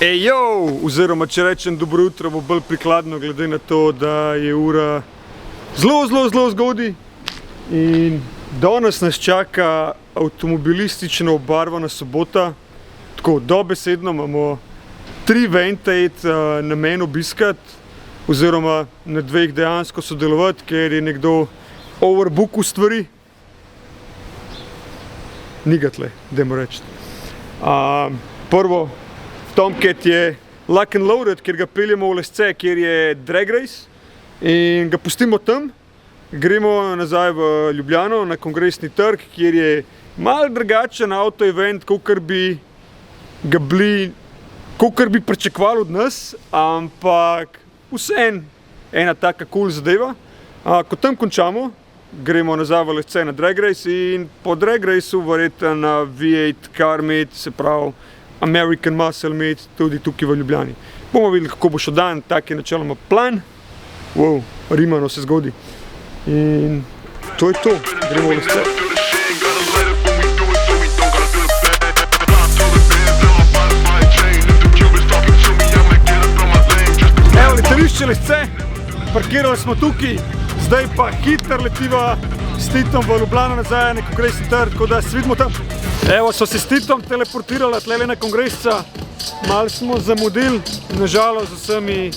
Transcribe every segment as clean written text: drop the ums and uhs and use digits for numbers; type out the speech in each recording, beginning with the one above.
Ejo, oziroma če rečem dobro jutro, bo bolj prikladno glede na to, da je ura zelo zgodaj. In danes nas čaka avtomobilistično obarvana sobota. Tako dobesedno imamo 3 evente namen obiskati, oziroma na 2 dejansko sodelovati, ker je nekdo overbookal stvari. Ni ga tle, dajmo reči. Prvo, Tomcat je lock and loaded, ker ga peljemo v lesce, kjer je drag race in ga pustimo tam. Gremo nazaj v Ljubljano na Kongresni trg, kjer je malo drugačen auto event, kakor bi pričakovali od nas, ampak vseeno ena taka cool zadeva. Ko tam končamo, gremo nazaj v lesce na drag race in po drag raceu verjetno na V8 car meet, se pravi American Muscle Meet, tudi tukaj v Ljubljani. Bomo videli, kako bo šel dan, tak je načeloma plan. Wow, rimano se zgodi. In to je to, gremo v lesce. Evo, letališče Lesce, parkirali smo tukaj, zdaj pa hitro letiva s Titom v Ljubljano nazaj na Kongresni trg, tako da se vidimo tam. Evo, so se s Titom teleportirali tlele na Kongresca, malo smo zamudili, nažalost z vsemi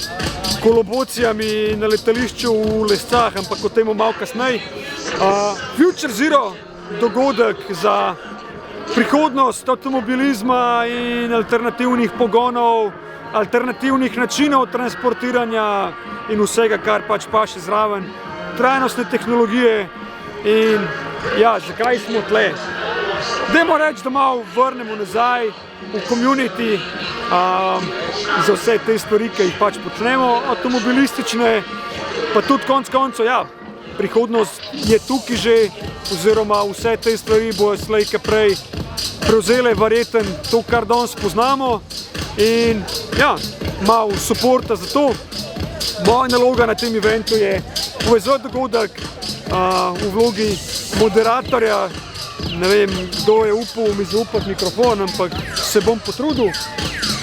kolobocijami na letališču v Lescah, ampak o tem malo kasneje. Future Zero dogodek za prihodnost avtomobilizma in alternativnih pogonov, alternativnih načinov transportiranja in vsega, kar pač paše zraven, trajnostne tehnologije in ja, zakaj smo tle? Dajmo reči, da malo vrnemo nazaj v community za vse te stvari, ki jih pač počnemo, avtomobilistične, pa tudi konec koncev, ja, prihodnost je tukaj že, oziroma vse te stvari bojo slej ka prej prevzele verjetno to, kar danes poznamo in ja, malo supporta za to. Moja naloga na tem eventu je povezati dogodek v vlogi moderatorja. Ne vem, kdo je upal mi zaupati mikrofon, ampak se bom potrudil.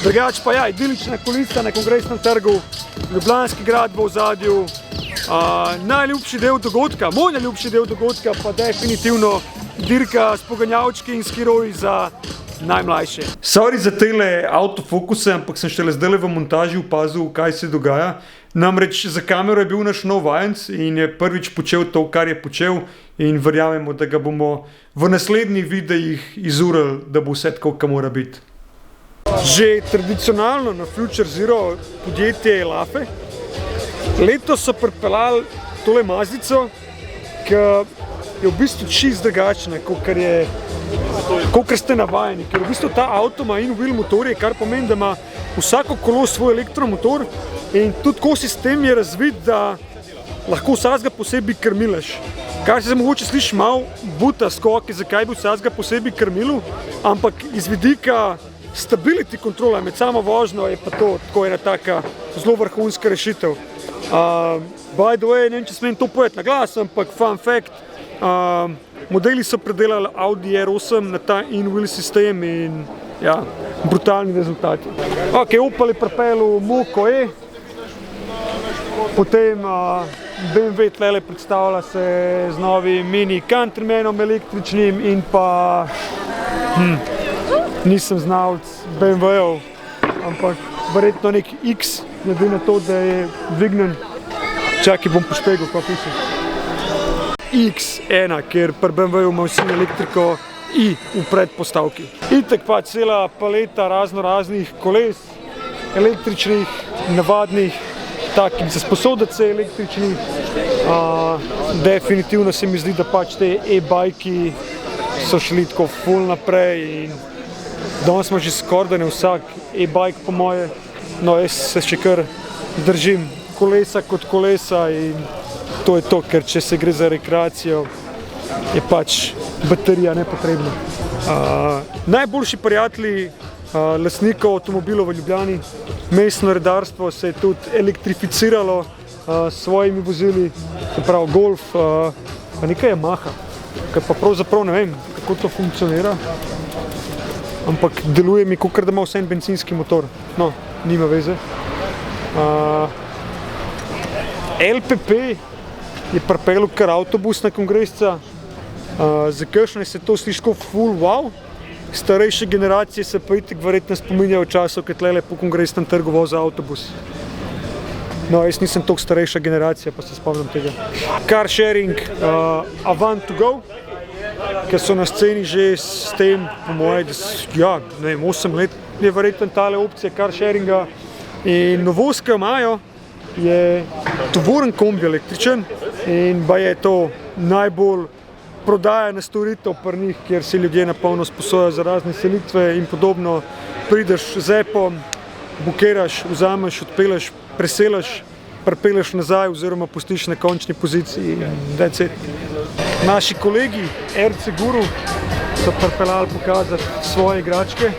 Drugač pa ja, idilična kulisa na Kongresnem trgu, Ljubljanski grad v ozadju. Najljubši del dogodka, moj najljubši del dogodka pa definitivno dirka s poganjavčki in skiroji za najmlajše. Sorry za tele autofokuse, ampak sem šele zdaj v montaži opazil, kaj se dogaja. Namreč za kamero je bil naš nov vajenc in je prvič počel to, kar je počel in verjamemo, da ga bomo v naslednjih videih izurali, da bo vse tako, kot mora biti. Že tradicionalno na Future Zero podjetje Elafe letos so pripeljali tole Mazdico, ki je v bistvu čisto drugačna, kakor ste navajeni, ker v bistvu ta avto ima in-wheel motorje, kar pomeni, da ima vsako kolo svoj elektromotor in tudi ko sistem je razvit, da lahko vsakega posebej krmilaš. Kar se mogoče sliši malo butasto, zakaj bi vsakega posebej krmilu, ampak iz vidika stability kontrola med samo vožnjo je pa to tako ena taka zelo vrhunska rešitev. By the way, ne vem, če smem to povedati na glas, ampak fun fact, modeli so predelali Audi R8 na ta in-wheel sistem in ja, brutalni rezultati. Ok, Opel je pripeljal Moko E, potem BMW tlele predstavlja se z novim Mini Countrymanom električnim in pa nisem znalc BMW-ov, ampak verjetno nek X, glede na to, da je dvignen. Čakaj, bom pošpegel, kaj piše. X1, ker pri BMW-ju ima vsi elektriko I v predpostavki. Itak pa cela paleta raznih koles, električnih, navadnih, takih za sposoditi se električnih. Definitivno se mi zdi, da pač te e-bajki so šli tako ful naprej in danes smo že skoraj da ne vsak e-bajk po moje, no jaz se še kar držim kolesa kot kolesa in to je to, ker če se gre za rekreacijo, je pač baterija nepotrebna. Najboljši prijatelji lastnikov avtomobilov v Ljubljani, mestno redarstvo se je tudi elektrificiralo s svojimi vozili, se pravi Golf, pa nekaj Yamaha, ker pa pravzaprav ne vem, kako to funkcionira. ampak deluje mi, kakor da ima vse en bencinski motor. No, nima veze. LPP je pripeljal kar avtobus na kongresca, za kakšne se to sliši kot ful wow. Starejše generacije se pa itak verjetno spominjajo časov, ko tlele po kongresnem trgu vozi avtobus. No, jaz nisem toliko starejša generacija, pa se spomnim tega. Car sharing, Avant to go, ker so na sceni že s tem, po moje, ja, ne vem, 8 let je verjetno tale opcija car sharinga. In novost, ki jo imajo, je tovoren kombi električen in pa je to najbolj prodajana storitev pri njih, kjer si ljudje na polno sposojajo za razne selitve in podobno. Prideš z appom, bukiraš, vzameš, odpeleš, preselaš, pripeleš nazaj oziroma pustiš na končni poziciji. That's it. Naši kolegi RC Guru so pripeljali pokazati svoje igračke.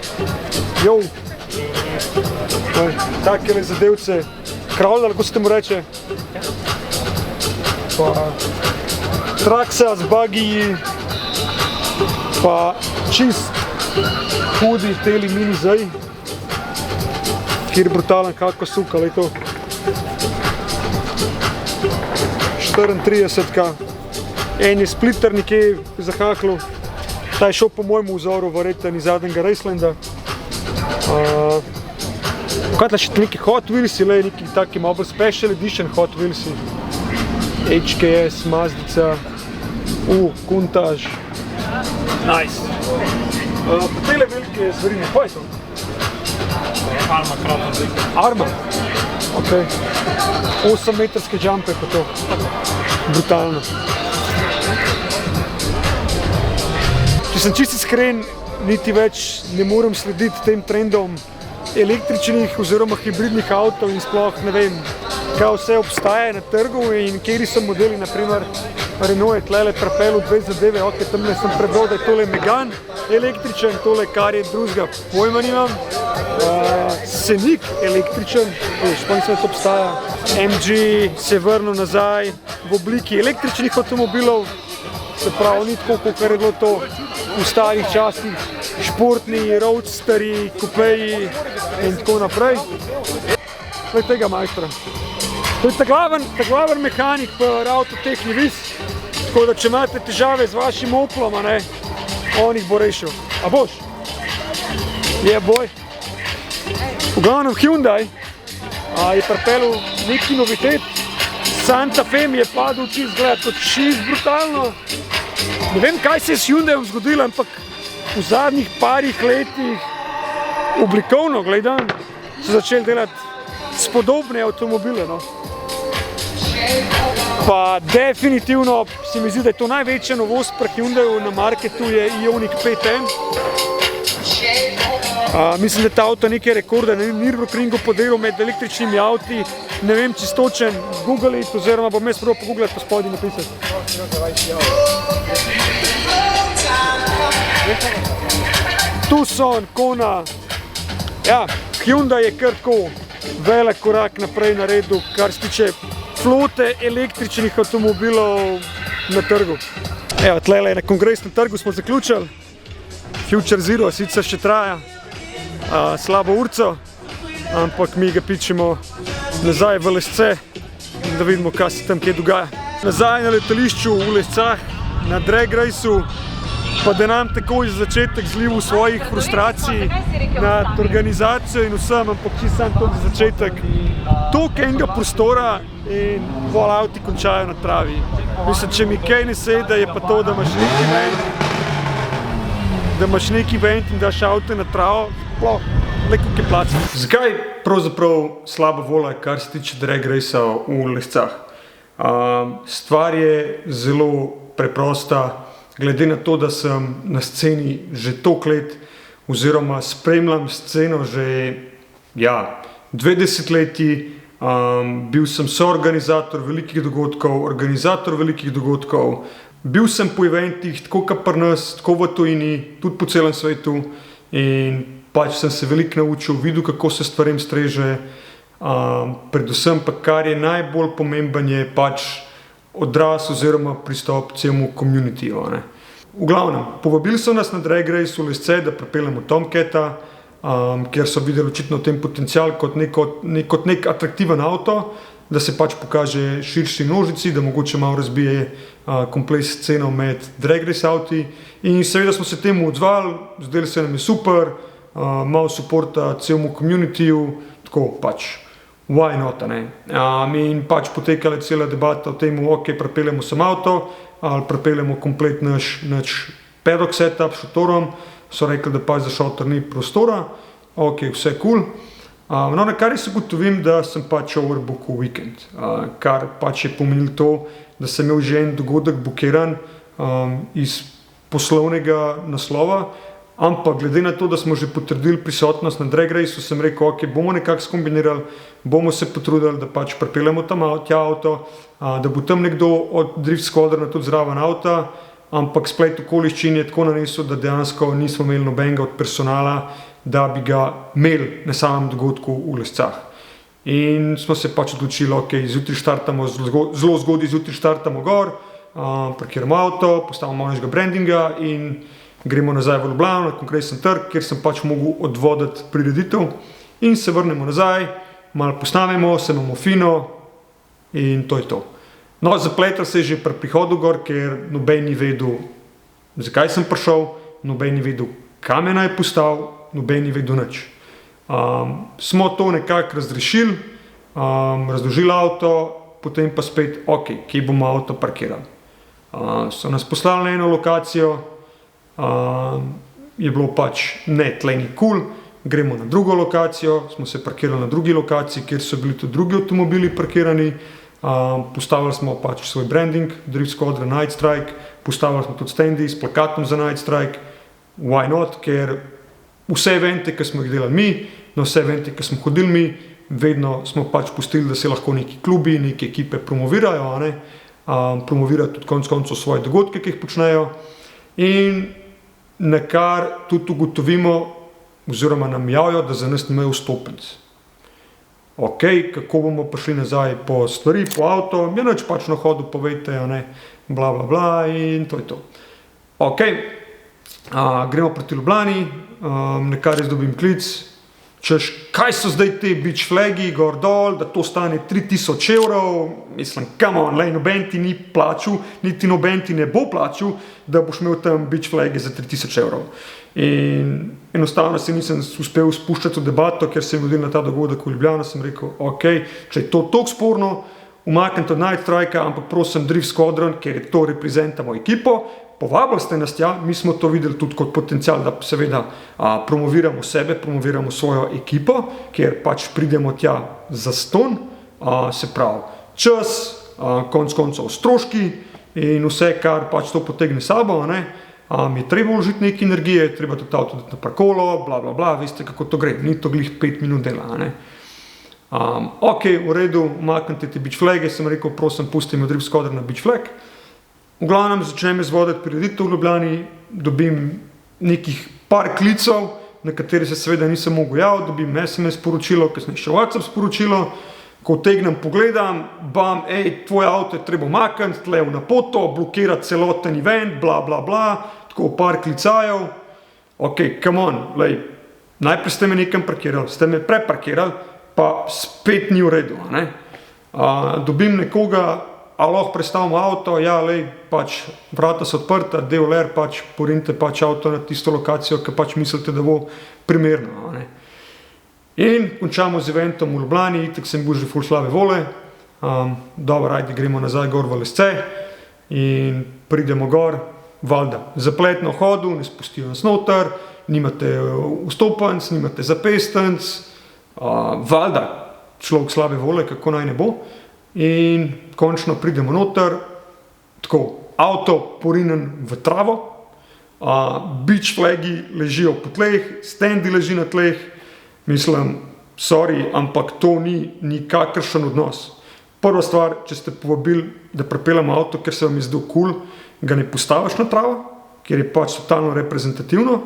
Takele zadevce, kravl, ali ko se temu reče. Pa traksa z bagiji, pa čist hudi teli mini zaj, kjer je brutalen kako suka, ali to. 34-ka, en je splitter nekje zahaklo, ta je šel po mojemu vzoru verjetno iz zadnjega Racelanda. Kaj tla še neki Hot Wheelsi, neki taki malo special edition Hot Wheelsi. HKS, Mazdica, Kuntaž. Nice. Pa tele velike zverine, kaj je to? Arma Kraton. Arma? Ok. 8-metrske jumpe pa to. Brutalno. Če sem čisto iskren, niti več ne morem slediti tem trendom električnih oziroma hibridnih avtov in sploh ne vem, kaj vse obstaja na trgu in kateri so modeli, naprimer Renault je tlele pripeljal dve zadeve, ok, tamle sem prebral, da je tole Megane električen, tole kar je drugega pojma nimam. Scenic električen, pa mislim, da to obstaja. MG se je vrnil nazaj v obliki električnih avtomobilov, se pravi, ni tako, kot je bilo to v starih časih, športni, roadsteri, kupeji in tako naprej. Glej tega majstra. To je ta glaven mehanik pa avtotehni vis, tako da če imate težave z vašim Oplom, on jih bo rešil. A boš? Je boj. V glavnem Hyundai je pripeljal neki novitet. Santa Fe mi je padel čist gledati, kot čist brutalno. Ne vem, kaj se je s Hyundaiom zgodilo, ampak v zadnjih parih letih oblikovno gledan so začeli delati spodobne avtomobile. Pa definitivno se mi zdi, da je to največja novost pri Hyundaiu na marketu je Ioniq 5M. Mislim, da ta avto nekaj rekorda na Nürburgringu podelil med električnimi avti. Ne vem, čistočen, google it, oziroma bom jaz prvo pogooglati pa spodaj napisati. Tucson, Kona. Ja, Hyundai je kar tako velik korak naprej naredil, kar se tiče flote električnih avtomobilov na trgu. Evo, tlele na kongresnem trgu smo zaključili. Future Zero sicer še traja slabo urco, ampak mi ga pičemo nazaj v Lesce, da vidimo, kaj se tam kje dogaja. Nazaj na letališču v Lescah, na drag raceu, pa da nam takoj za začetek zlil svojih frustracij nad organizacijo in vsem, ampak čisto sam to za začetek. Toliko enega prostora in vol avti končajo na travi. Mislim, če mi kaj ne sede, je pa to, da imaš neki event in daš avte na travo, sploh neko kaj placa. Zakaj pravzaprav slaba volja, kar se tiče drag racea v Lescah? Stvar je zelo preprosta, glede na to, da sem na sceni že toliko let, oziroma spremljam sceno že 2 desetletji, bil sem soorganizator velikih dogodkov, organizator velikih dogodkov, bil sem po eventih, tako kot pri nas, tako v tujini, tudi po celem svetu in pač sem se veliko naučil, videl, kako se stvarem streže, predvsem pa kar je najbolj pomemben je pač odraz oziroma pristop celemu communityju. V glavnem, povabili so nas na Drag Race v Lesce, da pripeljemo Tomcata, ker so videli očitno v tem potencial kot nek atraktiven avto, da se pač pokaže širši množici, da mogoče malo razbije kompleks sceno med Drag Race avti. In seveda smo se temu odzvali, zdelo se nam je super, malo supporta celemu communityju, tako pač, why not, ne. In pač potekala je cela debata o tem, ok, pripeljemo samo avto, ali pripeljemo komplet naš paddock setup s šotorom, so rekli, da pač za šotor ni prostora, ok, vse cool. No, na kar jaz ugotovim, da sem pač overbookal vikend, kar pač je pomenilo to, da sem imel že en dogodek bukiran iz poslovnega naslova, ampak glede na to, da smo že potrdili prisotnost na Drag Raceu, sem rekel, ok, bomo nekako skombinirali, bomo se potrudili, da pač pripeljemo tja avto, da bo tam nekdo od Drift Squadrona tudi zraven avta, ampak splet okoliščin je tako nanesel, da dejansko nismo imeli nobenega od personala, da bi ga imeli na samem dogodku v Lescah. In smo se pač odločili, ok, zjutraj štartamo, zelo zgodaj zjutraj štartamo gor, parkiramo avto, postavimo manjšega brandinga in gremo nazaj v Ljubljano na Kongresen trg, kjer sem pač mogel odvoditi prireditev in se vrnemo nazaj, malo posnamemo, se imamo fino in to je to. No, zapletel se je že pri prihodu gor, ker noben ni vedel, zakaj sem prišel, noben ni vedel, kam me naj postavil, noben ni vedel nič. Smo to nekako razrešili, razložili avto, potem pa spet, ok, kje bomo avto parkirali. So nas poslali na eno lokacijo, je bilo pač ne, tle ni cool, gremo na drugo lokacijo, smo se parkirali na drugi lokaciji, kjer so bili tudi drugi avtomobili parkirani, postavili smo pač svoj branding, Drift Squadron Night Strike, postavili smo tudi standi s plakatom za Night Strike, why not, ker vse evente, ki smo jih delali mi, na vse evente, ki smo hodili mi, vedno smo pač pustili, da se lahko neki klubi, neke ekipe promovirajo, promovirajo tudi konec koncev svoje dogodke, ki jih počnejo in na kar tudi ugotovimo, oziroma nam javijo, da za nas nimajo vstopnic. Ok, kako bomo prišli nazaj po stvari, po avto, je nič pač na hodu povejte, bla bla bla in to je to. Ok, gremo proti Ljubljani, na kar jaz dobim klic, češ, kaj so zdaj te beach flagi, gor dol, da to stane 3000 evrov, mislim, come on, noben ti ni plačil, niti noben ti ne bo plačil, da boš imel tam beach flagi za 3000 evrov. In enostavno se nisem uspel spuščati v debato, ker sem vodil na ta dogodek v Ljubljano, sem rekel, ok, če je to toliko sporno, umaknite od Night Strike, ampak prosim Drift Squadron, ker je to reprezentamo ekipo, povabili ste nas tja, mi smo to videli tudi kot potencial, da seveda promoviramo sebe, promoviramo svojo ekipo, ker pač pridemo tja za ston, se pravi čas, konec koncev stroški in vse, kar pač to potegne sabo, je treba vložiti nekaj energije, treba tudi avto dati na parkolo, bla bla bla, veste kako to gre, ni to glih 5 minut dela, Ok, v redu, umaknite te beach flage, sem rekel, prosim, pustimo Drift Squadron na beach flag. V glavnem začnem izvoditi prireditev v Ljubljani, dobim nekih par klicev, na kateri se seveda nisem mogel javiti, dobim SMS sporočilo, kasneje še WhatsApp sporočilo, ko tegnem pogledam, bam, tvoj avto je treba umakniti, tle na poto, blokirati celoten event, bla bla bla, tako par klicajev, ok, come on, najprej ste me nekam parkirali, ste me preparkirali, pa spet ni v redu, dobim nekoga, a lahko prestavimo avto, ja, pač vrata so odprta, DLR, pač porinite pač avto na tisto lokacijo, ki pač mislite, da bo primerno, In končamo z eventom v Ljubljani, itak sem bil že ful slabe vole, dobro, ajde, gremo nazaj gor v Lesce in pridemo gor, valjda, zaplet na hodu, ne spustijo nas noter, nimate vstopenc, nimate zapestnic, valjda, človek slabe vole, kako naj ne bo. In končno pridemo noter, tako, avto porinen v travo, beach flagi ležijo po tleh, standi leži na tleh, mislim, sorry, ampak to ni nikakršen odnos. Prva stvar, če ste povabili, da pripeljamo avto, ker se vam je zdel cool, ga ne postaviš na travo, ker je pač totalno reprezentativno.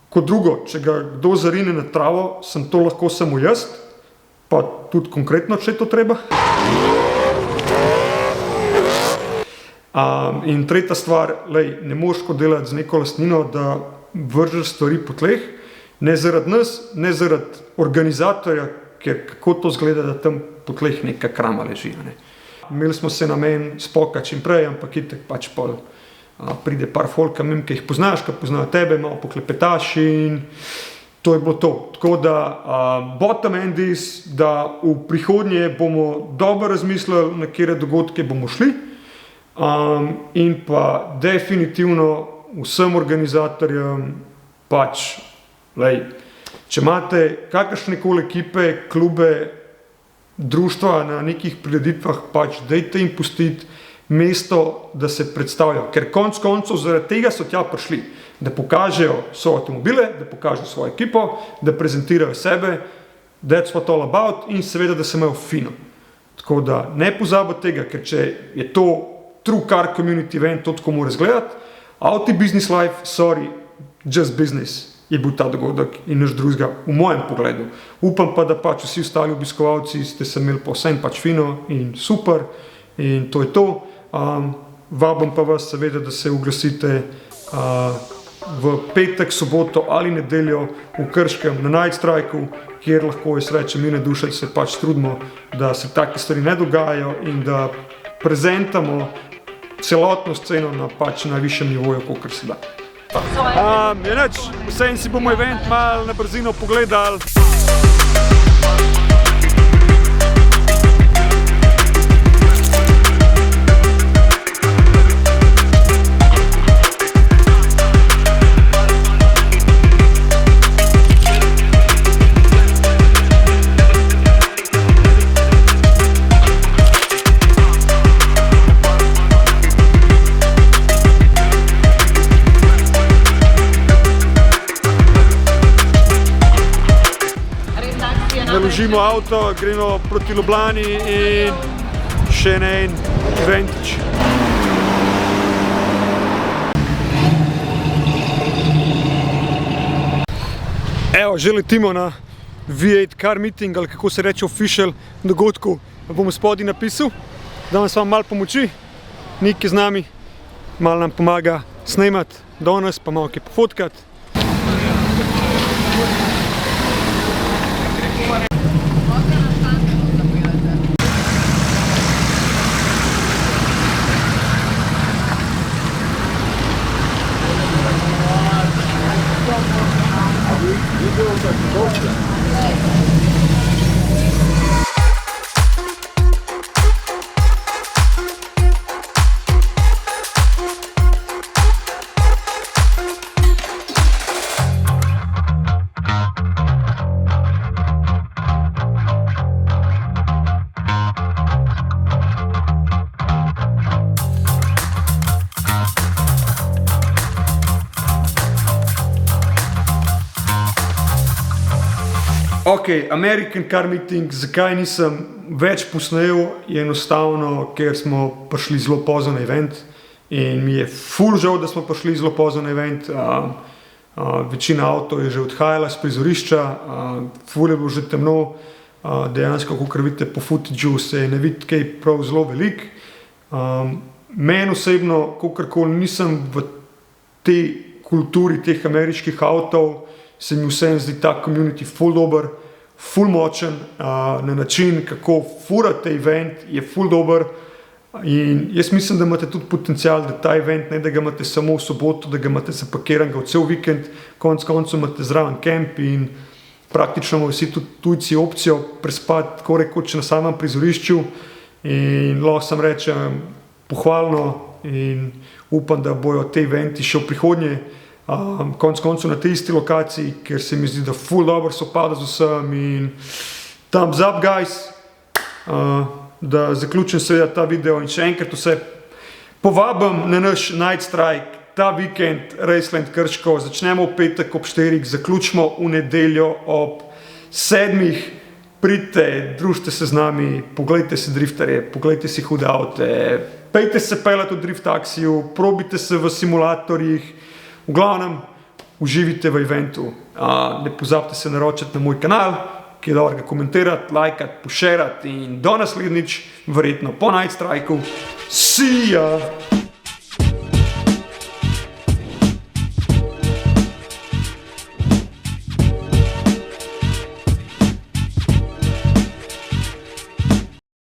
Kot drugo, če ga kdo zarine na travo, sem to lahko samo jaz, pa tudi konkretno, če je to treba. In tretja stvar, ne moreš tako delati z neko lastnino, da vržeš stvari po tleh, ne zaradi nas, ne zaradi organizatorja, ker kako to zgleda, da tam po tleh neka krama leži. Ne. Imeli smo se namen spoka čim prej, ampak itek pač pol pride par folka, ki jih poznaš, ki poznajo tebe, malo poklepetaš in to je bilo to. Tako da bottom end is, da v prihodnje bomo dobro razmislili, na katere dogodke bomo šli. In pa definitivno vsem organizatorjem pač, če imate kakršnekoli ekipe, klube, društva na nekih prireditvah, pač dajte jim pustiti mesto, da se predstavljajo. Ker konec koncev zaradi tega so tja prišli, da pokažejo svoje avtomobile, da pokažejo svojo ekipo, da prezentirajo sebe, that's what all about in seveda, da se imajo fino. Tako da ne pozabite tega, ker če je to true car community event, to tako mora izgledati. Auti Business Life, sorry, just business je bil ta dogodek in nič drugega v mojem pogledu. Upam pa, da pač vsi ostali obiskovalci ste se imeli pa vsem pač fino in super in to je to. Vabim pa vas seveda, da se oglasite v petek, soboto ali nedeljo v Krškem na Night Strikeu, kjer lahko jaz rečem, mi duše se pač trudimo, da se take stvari ne dogajajo in da prezentamo celotno sceno na pač najvišjem nivoju, kolikor se da. Je nič, vsem si bomo event malo na brzino pogledali. Naložimo avto, gremo proti Ljubljani in še en eventič. Evo, že letimo na V8 Car Meeting, ali kako se reče official dogodku, bom spodaj napisal, da vam samo malo pomoči. Nik je z nami, malo nam pomaga snemati danes, pa malo kaj pofotkati. Ok, American Car Meeting, zakaj nisem več posnel, je enostavno, ker smo prišli zelo pozno na event in mi je ful žal, da smo prišli zelo pozno na event. Večina avtov je že odhajala z prizorišča, ful je bilo že temno, dejansko, kakor vidite po footage-u, se ne vidi kaj prav zelo veliko. Meni osebno, kakorkoli nisem v tej kulturi teh ameriških avtov, se mi vsem zdi ta community ful dober, ful močen, na način, kako furate event, je ful dober. In jaz mislim, da imate tudi potencial, da ta event, ne da ga imate samo v soboto, da ga imate zapakiranega v cel vikend, konec koncev imate zraven kemp in praktično imamo vsi tudi tujci opcijo prespati tako rekoč na samem prizorišču in lahko sam rečem pohvalno in upam, da bojo te eventi še v prihodnje. Konec koncev na tej isti lokaciji, ker se mi zdi, da ful dobro sopada z vsem in thumbs up guys, da zaključim seveda ta video in še enkrat vse povabim na naš Night Strike ta vikend Raceland Krško, začnemo v petek ob 4, zaključimo v nedeljo ob 7, pridite, družite se z nami, poglejte si drifterje, poglejte si hude avte, pejte se peljati v drift taksiju, probite se v simulatorjih. V glavnem, uživite v eventu, ne pozabite se naročiti na moj kanal, ki je dobro ga komentirati, lajkati, pošerati in do naslednjič, verjetno po Night Strikeu. See ya!